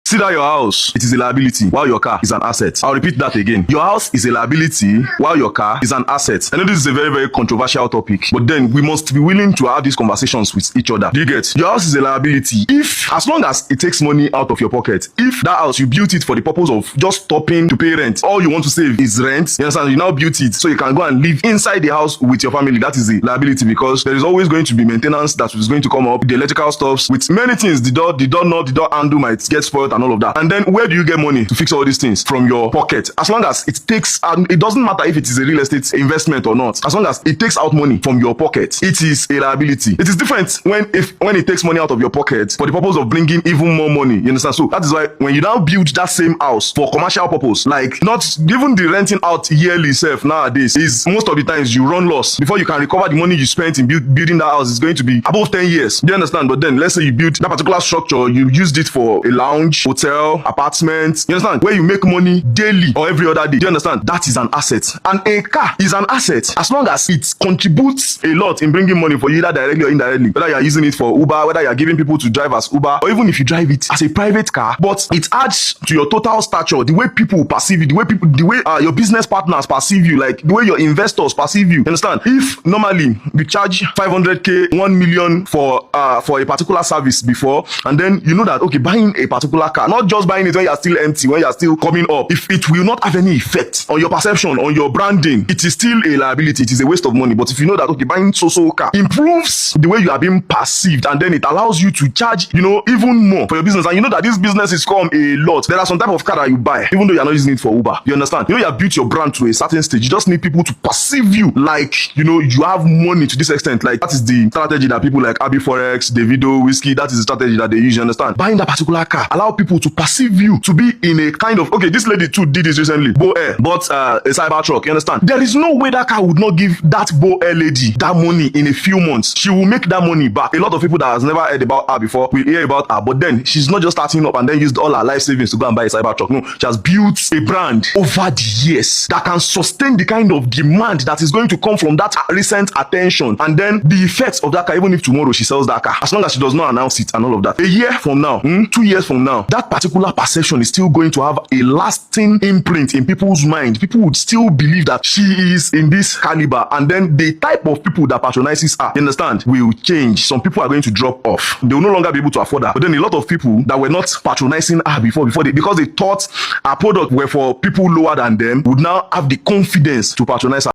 See that your house, it is a liability, while your car is an asset. I'll repeat that again. Your house is a liability, while your car is an asset. I know this is a very, very controversial topic, but then we must be willing to have these conversations with each other. Do you get? Your house is a liability if, as long as it takes money out of your pocket, if that house, you built it for the purpose of just stopping to pay rent, all you want to save is rent, you understand? You now built it so you can go and live inside the house with your family. That is a liability, because there is always going to be maintenance that is going to come up, the electrical stuffs, with many things. The door knob, the door handle might get spoiled and all of that. And then where do you get money to fix all these things? From your pocket. As long as it takes, and it doesn't matter if it is a real estate investment or not, as long as it takes out money from your pocket, it is a liability. It is different when it takes money out of your pocket for the purpose of bringing even more money. You understand? So that is why when you now build that same house for commercial purpose, like not even the renting out yearly self nowadays, is most of the times you run loss before you can recover the money you spent in building that house. Is going to be above 10 years. Do you understand? But then let's say you build that particular structure, you used it for a lounge, hotel, apartment, you understand, where you make money daily or every other day. Do you understand? That is an asset. And a car is an asset as long as it contributes a lot in bringing money for you, either directly or indirectly. Whether you are using it for Uber, whether you are giving people to drive as Uber, or even if you drive it as a private car, but it adds to your total stature, the way people perceive you, the way your business partners perceive you, like the way your investors perceive you. You understand? If normally you charge 500k, 1 million for a particular service before, and then you know that, okay, buying a particular car, not just buying it when you are still empty, when you are still coming up, if it will not have any effect on your perception, on your branding, it is still a liability. It is a waste of money. But if you know that, okay, buying so car improves the way you are being perceived, and then it allows you to charge, even more for your business, and you know that this business is come a lot. There are some type of car that you buy even though you are not using it for Uber. You understand? You have built your brand to a certain stage. You just need people to perceive you like, you have money to this extent. Like, that is the strategy that people like Abi Forex, Davido, Whiskey, that is the strategy that they use. You understand? Buying that particular car allow people to perceive you to be in a kind of, okay, this lady too did this recently. Bo Air bought a cyber truck. You understand? There is no way that car would not give that Bo Air lady that money in a few months. She will make that money back. A lot of people that has never heard about her before will hear about her, but then she's not just starting up and then used all her life savings to go and buy a cyber truck. No, she has built a brand over the years that can sustain the kind of demand that is going to come from that recent attention, and then the effects of that car, even if tomorrow she sells that car, as long as she does not announce it and all of that. A year from now, 2 years from now, that particular perception is still going to have a lasting imprint in people's mind. People would still believe that she is in this caliber, and then the type of people that patronizes her, you understand, will change. Some people are going to drop off. They will no longer be able to afford her. But then a lot of people that were not patronizing her before because they thought her product were for people lower than them, would now have the confidence to patronize her.